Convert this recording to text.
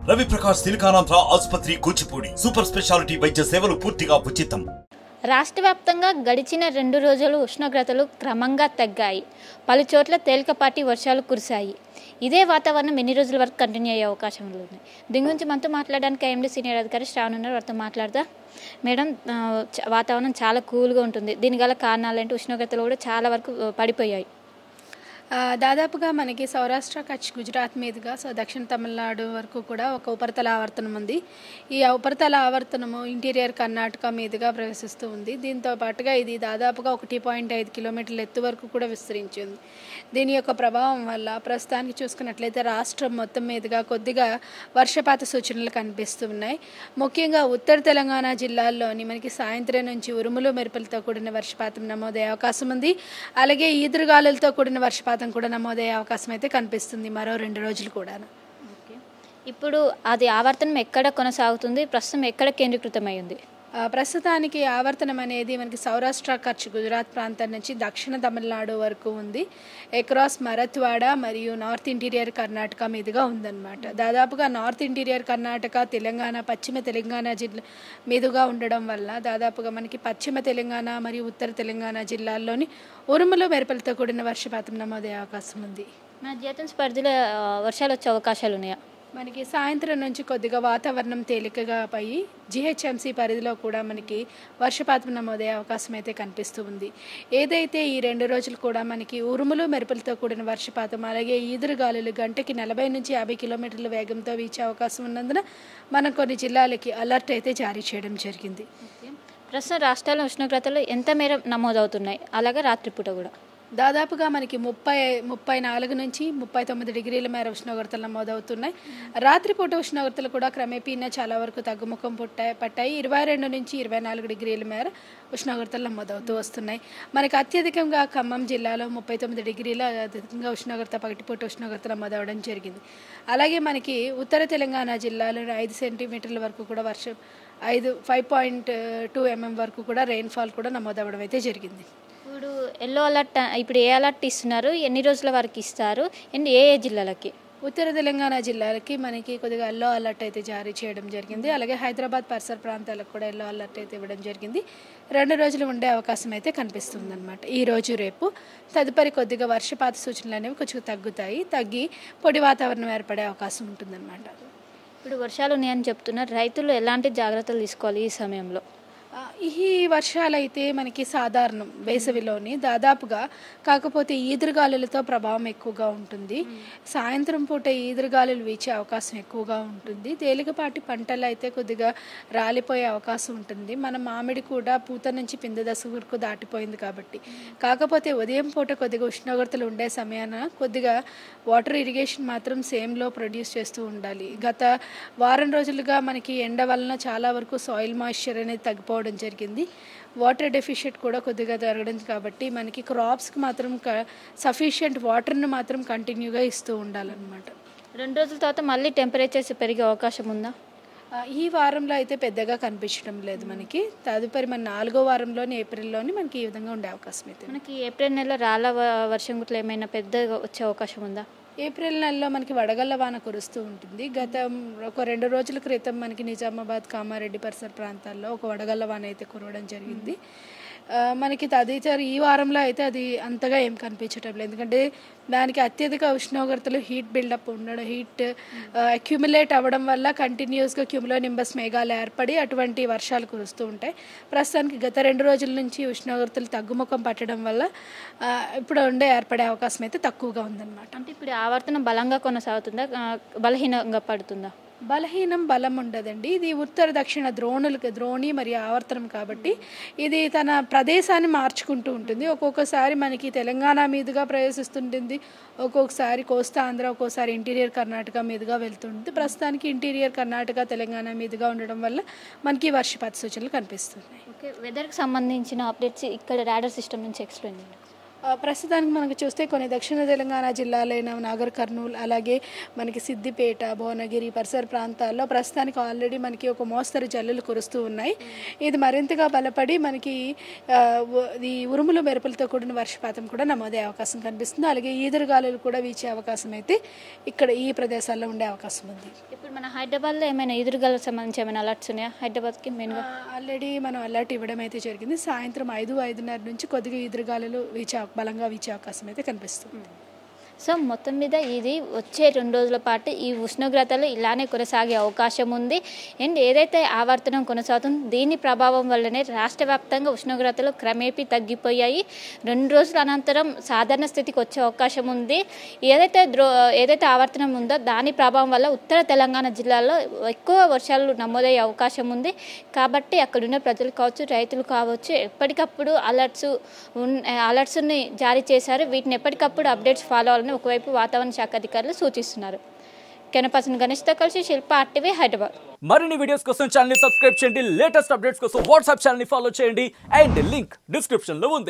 రవి ప్రకాష్ సిలికానాంధ్ర ఆసుపత్రి Kuchipudi super speciality వైద్య సేవలు పూర్తిగా ఉచితం. రాష్ట్ర వ్యాప్తంగా గడిచిన 2 రోజులు ఉష్ణోగ్రతలు క్రమంగా తగ్గాయి. పలు చోట్ల తేలికపాటి వర్షాలు కురిశాయి. ఇదే వాతావరణం ఎన్ని రోజుల వరకు కంటిన్యూ అయ్యే అవకాశాలు ఉన్నాయి. దీని గురించి మనతో మాట్లాడడానికి ఐఎండీ సీనియర్ అధికారి శ్రావణ్ ఉన్నారు. వారితో మాట్లాడదా మేడం, వాతావరణం చాలా కూల్గా ఉంటుంది. దీని గల కారణాలు ఏంటి? ఉష్ణోగ్రతలు కూడా చాలా వరకు పడిపోయాయి. దాదాపుగా మనకి సౌరాష్ట్ర, కచ్, గుజరాత్ మీదుగా దక్షిణ తమిళనాడు వరకు కూడా ఒక ఉపరితల ఆవర్తనం ఉంది. ఈ ఉపరితల ఆవర్తనము ఇంటీరియర్ కర్ణాటక మీదుగా ప్రవేశిస్తూ ఉంది. దీంతో పాటుగా ఇది దాదాపుగా 1.5 కిలోమీటర్ల ఎత్తు వరకు కూడా విస్తరించింది. దీని యొక్క ప్రభావం వల్ల ప్రస్తుతానికి చూసుకున్నట్లయితే రాష్ట్రం మొత్తం మీదుగా కొద్దిగా వర్షపాత సూచనలు కనిపిస్తున్నాయి. ముఖ్యంగా ఉత్తర తెలంగాణ జిల్లాల్లోని మనకి సాయంత్రం నుంచి ఉరుములు మెరుపులతో కూడిన వర్షపాతం నమోదయ్యే అవకాశం ఉంది. అలాగే ఈదురుగాలులతో కూడిన వర్షపాతం కూడా నమోదయ్యే అవకాశం అయితే కనిపిస్తుంది మరో 2 రోజులు కూడా. ఇప్పుడు అది ఆవర్తనం ఎక్కడ కొనసాగుతుంది? ప్రస్తుతం ఎక్కడ కేంద్రీకృతమైంది? ప్రస్తుతానికి ఆవర్తనం అనేది మనకి సౌరాష్ట్ర, కచ్, గుజరాత్ ప్రాంతం నుంచి దక్షిణ తమిళనాడు వరకు ఉంది. అక్రాస్ మరత్వాడ మరియు నార్త్ ఇంటీరియర్ కర్ణాటక మీదుగా ఉందన్నమాట. దాదాపుగా నార్త్ ఇంటీరియర్ కర్ణాటక, తెలంగాణ, పశ్చిమ తెలంగాణ జిల్లా మీదుగా ఉండడం వల్ల దాదాపుగా మనకి పశ్చిమ తెలంగాణ మరియు ఉత్తర తెలంగాణ జిల్లాల్లోని ఉరుములు మెరుపులతో కూడిన వర్షపాతం నమోదయ్యే అవకాశం ఉంది. మన జిహెచ్ఎంసీ పరిధిలో వర్షాలు వచ్చే అవకాశాలు ఉన్నాయా? మనకి సాయంత్రం నుంచి కొద్దిగా వాతావరణం తేలికగా పోయి జిహెచ్ఎంసీ పరిధిలో కూడా మనకి వర్షపాతం నమోదయ్యే అవకాశం అయితే కనిపిస్తూ ఉంది. ఏదైతే ఈ 2 రోజులు కూడా మనకి ఉరుములు మెరుపులతో కూడిన వర్షపాతం, అలాగే ఈదురుగాలులు గంటకి 40 నుంచి 50 కిలోమీటర్ల వేగంతో వీచే అవకాశం ఉన్నందున మనం కొన్ని జిల్లాలకి అలర్ట్ అయితే జారీ చేయడం జరిగింది. ప్రస్తుతం రాష్ట్రాల్లో ఉష్ణోగ్రతలు ఎంత మేర నమోదవుతున్నాయి? అలాగే రాత్రిపూట కూడా దాదాపుగా మనకి 34 నుంచి 39 డిగ్రీల మేర ఉష్ణోగ్రతలు నమోదవుతున్నాయి. రాత్రిపూట ఉష్ణోగ్రతలు కూడా క్రమేపీనా చాలా వరకు తగ్గుముఖం పట్టాయి. 22 నుంచి 24 డిగ్రీల మేర ఉష్ణోగ్రతలు నమోదవుతూ వస్తున్నాయి. మనకి అత్యధికంగా ఖమ్మం జిల్లాలో 39 డిగ్రీల అధికంగా ఉష్ణోగ్రత పగటిపూట ఉష్ణోగ్రత నమోదవడం జరిగింది. అలాగే మనకి ఉత్తర తెలంగాణ జిల్లాలో 5 సెంటీమీటర్ల వరకు కూడా వర్షం 5.2 mm వరకు కూడా రెయిన్ఫాల్ కూడా నమోదవడం అయితే జరిగింది. ఇప్పుడు ఎల్లో అలర్ట్, ఇప్పుడు ఏ అలర్ట్ ఇస్తున్నారు? ఎన్ని రోజుల వరకు ఇస్తారు? అండ్ ఏ జిల్లాలకి? ఉత్తర తెలంగాణ జిల్లాలకి మనకి కొద్దిగా ఎల్లో అలర్ట్ అయితే జారీ చేయడం జరిగింది. అలాగే హైదరాబాద్ పరిసర ప్రాంతాలకు కూడా ఎల్లో అలర్ట్ అయితే ఇవ్వడం జరిగింది. 2 రోజులు ఉండే అవకాశం అయితే కనిపిస్తుంది అనమాట. ఈ రోజు రేపు తదుపరి కొద్దిగా వర్షపాత సూచనలు అనేవి కొంచెం తగ్గి పొడి వాతావరణం ఏర్పడే అవకాశం ఉంటుందన్నమాట. ఇప్పుడు వర్షాలు ఉన్నాయని చెప్తున్నారు. రైతులు ఎలాంటి జాగ్రత్తలు తీసుకోవాలి ఈ సమయంలో? ఈ వర్షాలు అయితే మనకి సాధారణం వేసవిలోని దాదాపుగా, కాకపోతే ఈదురుగాలులతో ప్రభావం ఎక్కువగా ఉంటుంది. సాయంత్రం పూట ఈదురుగాలులు వీచే అవకాశం ఎక్కువగా ఉంటుంది. తేలికపాటి పంటలు అయితే కొద్దిగా రాలిపోయే అవకాశం ఉంటుంది. మన మామిడి కూడా పూత నుంచి పిందె దశ వరకు దాటిపోయింది కాబట్టి. కాకపోతే ఉదయం పూట కొద్దిగా ఉష్ణోగ్రతలు ఉండే సమయాన కొద్దిగా వాటర్ ఇరిగేషన్ మాత్రం సేమ్లో ప్రొడ్యూస్ చేస్తూ ఉండాలి. గత వారం రోజులుగా మనకి ఎండ వలన చాలా వరకు సాయిల్ మాయిశ్చర్ అనేది తగ్గిపోవడం జరిగింది. వాటర్ డెఫిషియెంట్ కూడా కొద్దిగా జరగడం కాబట్టి మనకి క్రాప్స్కి మాత్రం సఫిషియెంట్ వాటర్ని మాత్రం కంటిన్యూగా ఇస్తూ ఉండాలన్నమాట. 2 రోజుల తర్వాత మళ్ళీ టెంపరేచర్స్ పెరిగే అవకాశం ఉందా? ఈ వారంలో అయితే పెద్దగా కనిపించడం లేదు మనకి. తదుపరి మన 4వ వారంలోని ఏప్రిల్లోని మనకి ఈ విధంగా ఉండే అవకాశం అయితే. మనకి ఏప్రిల్ నెలలో రాళ్ళ వర్షం గుట్ల ఏమైనా పెద్దగా వచ్చే అవకాశం ఉందా? ఏప్రిల్ నెలలో మనకి వడగళ్ల వాన కురుస్తూ ఉంటుంది. గత ఒక 2 రోజుల క్రితం మనకి నిజామాబాద్, కామారెడ్డి పరిసర ప్రాంతాల్లో ఒక వడగళ్ల వాన అయితే కురవడం జరిగింది. మనకి తదితర ఈ వారంలో అయితే అది అంతగా ఏం కనిపించటం లేదు. ఎందుకంటే దానికి అత్యధిక ఉష్ణోగ్రతలు హీట్ బిల్డప్ ఉండడం, హీట్ అక్యుములేట్ అవ్వడం వల్ల కంటిన్యూస్గా క్యూములోనింబస్ మేఘాలు ఏర్పడి అటువంటి వర్షాలు కురుస్తూ ఉంటాయి. ప్రస్తుతానికి గత 2 రోజుల నుంచి ఉష్ణోగ్రతలు తగ్గుముఖం పట్టడం వల్ల ఇప్పుడు ఏర్పడే అవకాశం అయితే తక్కువగా ఉందన్నమాట. అంటే ఇప్పుడు ఆవర్తనం బలంగా కొనసాగుతుందా, బలహీనంగా పడుతుందా? బలం ఉండదండి. ఇది ఉత్తర దక్షిణ ద్రోణి మరియు ఆవర్తనం కాబట్టి ఇది తన ప్రదేశాన్ని మార్చుకుంటూ ఉంటుంది. ఒక్కొక్కసారి మనకి తెలంగాణ మీదుగా ప్రవేశిస్తుంటుంది, ఒక్కొక్కసారి కోస్తా ఆంధ్ర, ఒక్కొక్కసారి ఇంటీరియర్ కర్ణాటక మీదుగా వెళ్తుంటుంది. ప్రస్తుతానికి ఇంటీరియర్ కర్ణాటక, తెలంగాణ మీదుగా ఉండడం వల్ల మనకి వర్షపాత సూచనలు కనిపిస్తున్నాయి. ఓకే, వెదర్కి సంబంధించిన అప్డేట్స్ ఇక్కడ రాడార్ సిస్టమ్ నుంచి ఎక్స్ప్లెయిన్ చేయండి. ప్రస్తుతానికి మనకు చూస్తే కొన్ని దక్షిణ తెలంగాణ జిల్లాలైన నాగర్ కర్నూలు, అలాగే మనకి సిద్దిపేట, భువనగిరి పరిసర ప్రాంతాల్లో ప్రస్తుతానికి ఆల్రెడీ మనకి ఒక మోస్తరు జల్లులు కురుస్తూ ఉన్నాయి. ఇది మరింతగా బలపడి మనకి ఈ ఉరుములు మెరుపులతో కూడిన వర్షపాతం కూడా నమోదే అవకాశం కనిపిస్తుంది. అలాగే ఈదురుగాలులు కూడా వీచే అవకాశం అయితే ఇక్కడ ఈ ప్రదేశాల్లో ఉండే అవకాశం ఉంది. ఇప్పుడు మన హైదరాబాద్లో ఏమైనా ఎదురుగాలకు సంబంధించి ఏమైనా అలర్ట్స్ ఉన్నాయా? హైదరాబాద్కి మెయిన్గా ఆల్రెడీ మనం అలర్ట్ ఇవ్వడం అయితే జరిగింది. సాయంత్రం 5-5:30 నుంచి కొద్దిగా ఈదురుగాలులు బలంగా వీచే అవకాశం అయితే కనిపిస్తుంది. సో మొత్తం మీద ఇది వచ్చే 2 రోజుల పాటు ఈ ఉష్ణోగ్రతలు ఇలానే కొనసాగే అవకాశం ఉంది. అండ్ ఏదైతే ఆవర్తనం కొనసాగుతుందో దీని ప్రభావం వల్లనే రాష్ట్ర వ్యాప్తంగా ఉష్ణోగ్రతలు క్రమేపీ తగ్గిపోయాయి. 2 రోజుల అనంతరం సాధారణ స్థితికి వచ్చే అవకాశం ఉంది. ఏదైతే ఆవర్తనం ఉందో దాని ప్రభావం వల్ల ఉత్తర తెలంగాణ జిల్లాలో ఎక్కువ వర్షాలు నమోదయ్యే అవకాశం ఉంది. కాబట్టి అక్కడున్న ప్రజలు కావచ్చు, రైతులు కావచ్చు ఎప్పటికప్పుడు అలర్ట్స్ని జారీ చేశారు. వీటిని ఎప్పటికప్పుడు అప్డేట్స్ ఫాలో అవ్వాలని ఒకవైపు వాతావరణ శాఖ అధికారులు సూచిస్తున్నారు. కెనపర్సన్ గణేష్తో కలిసి శిల్ప RTV హైదరాబాద్. మరిన్ని వీడియోస్ కోసం ఛానల్ ని సబ్స్క్రైబ్ చేయండి. లేటెస్ట్ అప్డేట్స్ కోసం వాట్సాప్ ఛానల్ ని ఫాలో చేయండి. అండ్ లింక్ డిస్క్రిప్షన్ లో ఉంది.